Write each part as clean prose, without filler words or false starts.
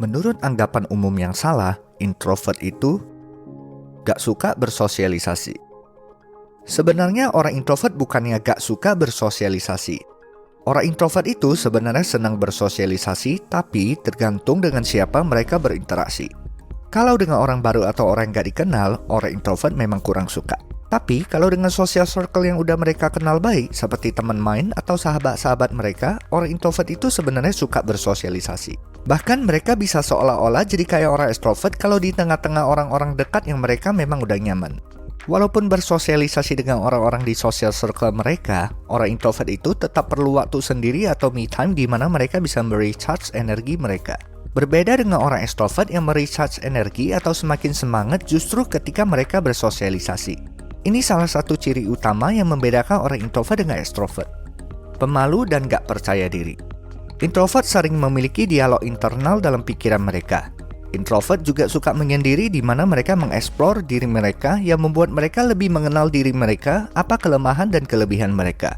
Menurut anggapan umum yang salah, introvert itu gak suka bersosialisasi. Sebenarnya orang introvert bukannya gak suka bersosialisasi. Orang introvert itu sebenarnya senang bersosialisasi, tapi tergantung dengan siapa mereka berinteraksi. Kalau dengan orang baru atau orang yang gak dikenal, orang introvert memang kurang suka. Tapi kalau dengan social circle yang udah mereka kenal baik, seperti teman main atau sahabat-sahabat mereka, orang introvert itu sebenarnya suka bersosialisasi. Bahkan mereka bisa seolah-olah jadi kayak orang extrovert kalau di tengah-tengah orang-orang dekat yang mereka memang udah nyaman. Walaupun bersosialisasi dengan orang-orang di social circle mereka, orang introvert itu tetap perlu waktu sendiri atau me time di mana mereka bisa merecharge energi mereka. Berbeda dengan orang extrovert yang merecharge energi atau semakin semangat justru ketika mereka bersosialisasi. Ini salah satu ciri utama yang membedakan orang introvert dengan extrovert. Pemalu dan gak percaya diri. Introvert sering memiliki dialog internal dalam pikiran mereka. Introvert juga suka menyendiri di mana mereka mengeksplor diri mereka yang membuat mereka lebih mengenal diri mereka, apa kelemahan dan kelebihan mereka.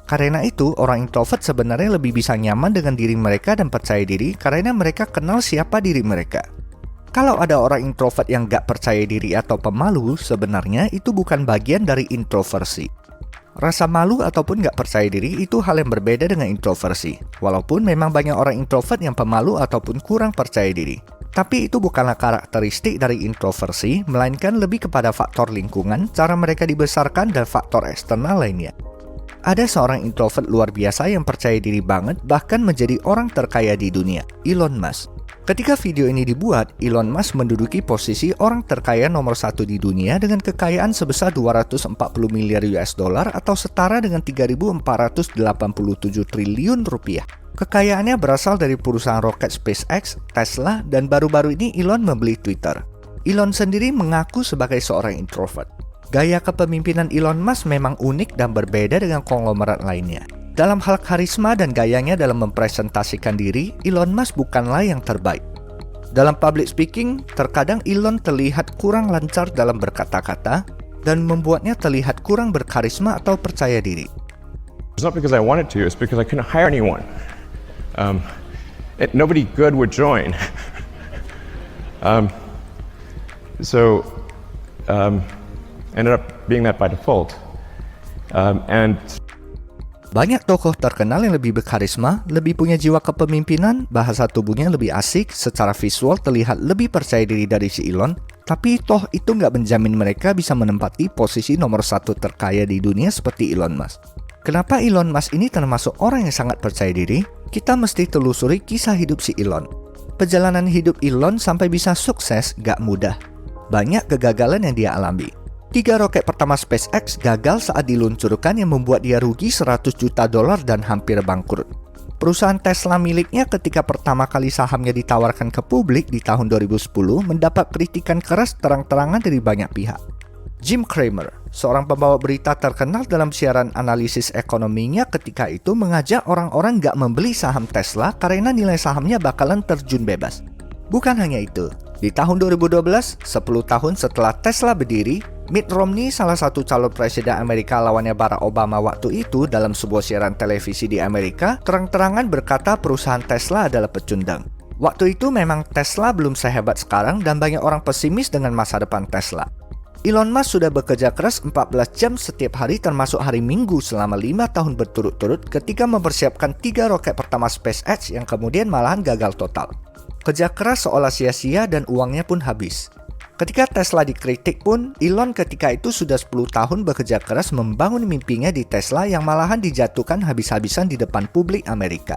Karena itu, orang introvert sebenarnya lebih bisa nyaman dengan diri mereka dan percaya diri karena mereka kenal siapa diri mereka. Kalau ada orang introvert yang gak percaya diri atau pemalu, sebenarnya itu bukan bagian dari introversi. Rasa malu ataupun gak percaya diri itu hal yang berbeda dengan introversi. Walaupun memang banyak orang introvert yang pemalu ataupun kurang percaya diri. Tapi itu bukanlah karakteristik dari introversi, melainkan lebih kepada faktor lingkungan, cara mereka dibesarkan, dan faktor eksternal lainnya. Ada seorang introvert luar biasa yang percaya diri banget, bahkan menjadi orang terkaya di dunia, Elon Musk. Ketika video ini dibuat, Elon Musk menduduki posisi orang terkaya nomor 1 di dunia dengan kekayaan sebesar 240 miliar US dollar atau setara dengan 3.487 triliun rupiah. Kekayaannya berasal dari perusahaan roket SpaceX, Tesla, dan baru-baru ini Elon membeli Twitter. Elon sendiri mengaku sebagai seorang introvert. Gaya kepemimpinan Elon Musk memang unik dan berbeda dengan konglomerat lainnya. Dalam hal karisma dan gayanya dalam mempresentasikan diri, Elon Musk bukanlah yang terbaik. Dalam public speaking, terkadang Elon terlihat kurang lancar dalam berkata-kata dan membuatnya terlihat kurang berkarisma atau percaya diri. It's not because I wanted to, it's because I couldn't hire anyone. Nobody good would join. Ended up being that by default. Banyak tokoh terkenal yang lebih berkarisma, lebih punya jiwa kepemimpinan, bahasa tubuhnya lebih asik, secara visual terlihat lebih percaya diri dari si Elon, tapi toh itu nggak menjamin mereka bisa menempati posisi nomor 1 terkaya di dunia seperti Elon Musk. Kenapa Elon Musk ini termasuk orang yang sangat percaya diri? Kita mesti telusuri kisah hidup si Elon. Perjalanan hidup Elon sampai bisa sukses nggak mudah. Banyak kegagalan yang dia alami. 3 roket pertama SpaceX gagal saat diluncurkan yang membuat dia rugi 100 juta dolar dan hampir bangkrut. Perusahaan Tesla miliknya ketika pertama kali sahamnya ditawarkan ke publik di tahun 2010 mendapat kritikan keras terang-terangan dari banyak pihak. Jim Cramer, seorang pembawa berita terkenal dalam siaran analisis ekonominya ketika itu mengajak orang-orang gak membeli saham Tesla karena nilai sahamnya bakalan terjun bebas. Bukan hanya itu, di tahun 2012, 10 tahun setelah Tesla berdiri, Mitt Romney, salah satu calon presiden Amerika lawannya Barack Obama waktu itu dalam sebuah siaran televisi di Amerika, terang-terangan berkata perusahaan Tesla adalah pecundang. Waktu itu memang Tesla belum sehebat sekarang dan banyak orang pesimis dengan masa depan Tesla. Elon Musk sudah bekerja keras 14 jam setiap hari termasuk hari Minggu selama 5 tahun berturut-turut ketika mempersiapkan 3 roket pertama SpaceX yang kemudian malahan gagal total. Kerja keras seolah sia-sia dan uangnya pun habis. Ketika Tesla dikritik pun, Elon ketika itu sudah 10 tahun bekerja keras membangun mimpinya di Tesla yang malahan dijatuhkan habis-habisan di depan publik Amerika.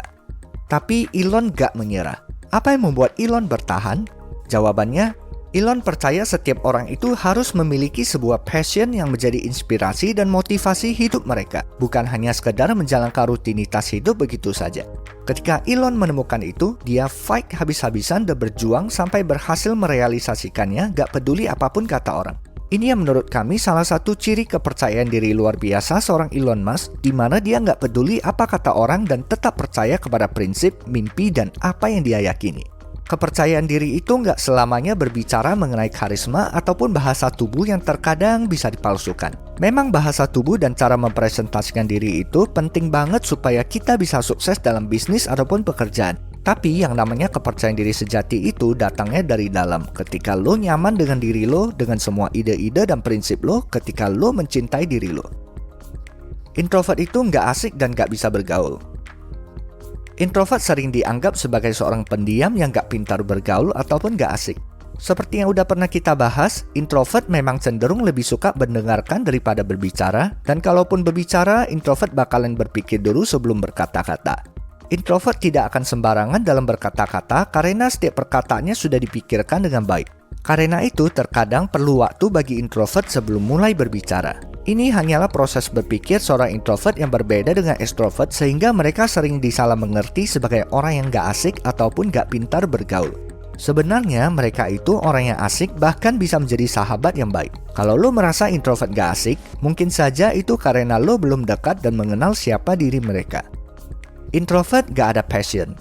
Tapi Elon gak menyerah. Apa yang membuat Elon bertahan? Jawabannya, Elon percaya setiap orang itu harus memiliki sebuah passion yang menjadi inspirasi dan motivasi hidup mereka, bukan hanya sekedar menjalankan rutinitas hidup begitu saja. Ketika Elon menemukan itu, dia fight habis-habisan dan berjuang sampai berhasil merealisasikannya, gak peduli apapun kata orang. Ini yang menurut kami salah satu ciri kepercayaan diri luar biasa seorang Elon Musk, di mana dia gak peduli apa kata orang dan tetap percaya kepada prinsip, mimpi, dan apa yang dia yakini. Kepercayaan diri itu nggak selamanya berbicara mengenai karisma ataupun bahasa tubuh yang terkadang bisa dipalsukan. Memang bahasa tubuh dan cara mempresentasikan diri itu penting banget supaya kita bisa sukses dalam bisnis ataupun pekerjaan. Tapi yang namanya kepercayaan diri sejati itu datangnya dari dalam. Ketika lo nyaman dengan diri lo, dengan semua ide-ide dan prinsip lo, ketika lo mencintai diri lo. Introvert itu nggak asik dan nggak bisa bergaul. Introvert sering dianggap sebagai seorang pendiam yang nggak pintar bergaul ataupun nggak asik. Seperti yang udah pernah kita bahas, introvert memang cenderung lebih suka mendengarkan daripada berbicara, dan kalaupun berbicara, introvert bakalan berpikir dulu sebelum berkata-kata. Introvert tidak akan sembarangan dalam berkata-kata karena setiap perkataannya sudah dipikirkan dengan baik. Karena itu, terkadang perlu waktu bagi introvert sebelum mulai berbicara. Ini hanyalah proses berpikir seorang introvert yang berbeda dengan extrovert, sehingga mereka sering disalah mengerti sebagai orang yang gak asik ataupun gak pintar bergaul. Sebenarnya mereka itu orang yang asik, bahkan bisa menjadi sahabat yang baik. Kalau lo merasa introvert gak asik, mungkin saja itu karena lo belum dekat dan mengenal siapa diri mereka. Introvert gak ada passion.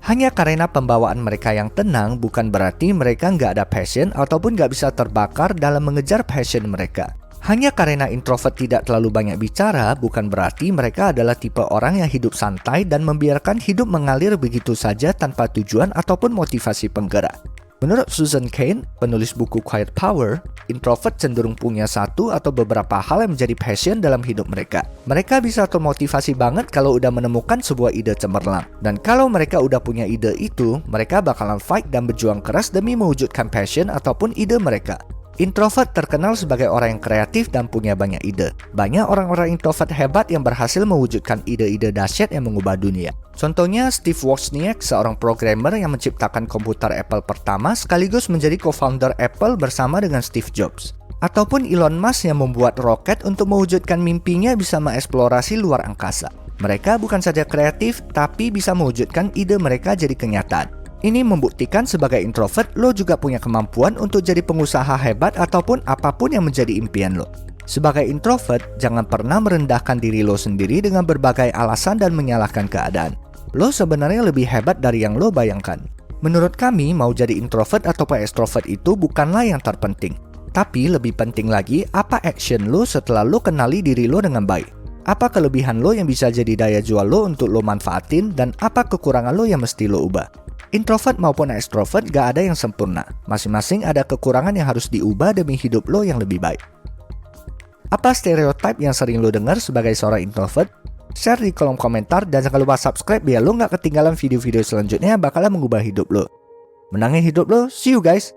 Hanya karena pembawaan mereka yang tenang, bukan berarti mereka gak ada passion ataupun gak bisa terbakar dalam mengejar passion mereka. Hanya karena introvert tidak terlalu banyak bicara, bukan berarti mereka adalah tipe orang yang hidup santai dan membiarkan hidup mengalir begitu saja tanpa tujuan ataupun motivasi penggerak. Menurut Susan Cain, penulis buku Quiet Power, introvert cenderung punya satu atau beberapa hal yang menjadi passion dalam hidup mereka. Mereka bisa termotivasi banget kalau udah menemukan sebuah ide cemerlang. Dan kalau mereka udah punya ide itu, mereka bakalan fight dan berjuang keras demi mewujudkan passion ataupun ide mereka. Introvert terkenal sebagai orang yang kreatif dan punya banyak ide. Banyak orang-orang introvert hebat yang berhasil mewujudkan ide-ide dahsyat yang mengubah dunia. Contohnya Steve Wozniak, seorang programmer yang menciptakan komputer Apple pertama sekaligus menjadi co-founder Apple bersama dengan Steve Jobs. Ataupun Elon Musk yang membuat roket untuk mewujudkan mimpinya bisa mengeksplorasi luar angkasa. Mereka bukan saja kreatif, tapi bisa mewujudkan ide mereka jadi kenyataan. Ini membuktikan sebagai introvert, lo juga punya kemampuan untuk jadi pengusaha hebat ataupun apapun yang menjadi impian lo. Sebagai introvert, jangan pernah merendahkan diri lo sendiri dengan berbagai alasan dan menyalahkan keadaan. Lo sebenarnya lebih hebat dari yang lo bayangkan. Menurut kami, mau jadi introvert atau extrovert itu bukanlah yang terpenting. Tapi lebih penting lagi, apa action lo setelah lo kenali diri lo dengan baik. Apa kelebihan lo yang bisa jadi daya jual lo untuk lo manfaatin, dan apa kekurangan lo yang mesti lo ubah. Introvert maupun extrovert gak ada yang sempurna. Masing-masing ada kekurangan yang harus diubah demi hidup lo yang lebih baik. Apa stereotip yang sering lo dengar sebagai seorang introvert? Share di kolom komentar dan jangan lupa subscribe biar lo gak ketinggalan video-video selanjutnya yang bakalan mengubah hidup lo. Menangin hidup lo, see you guys!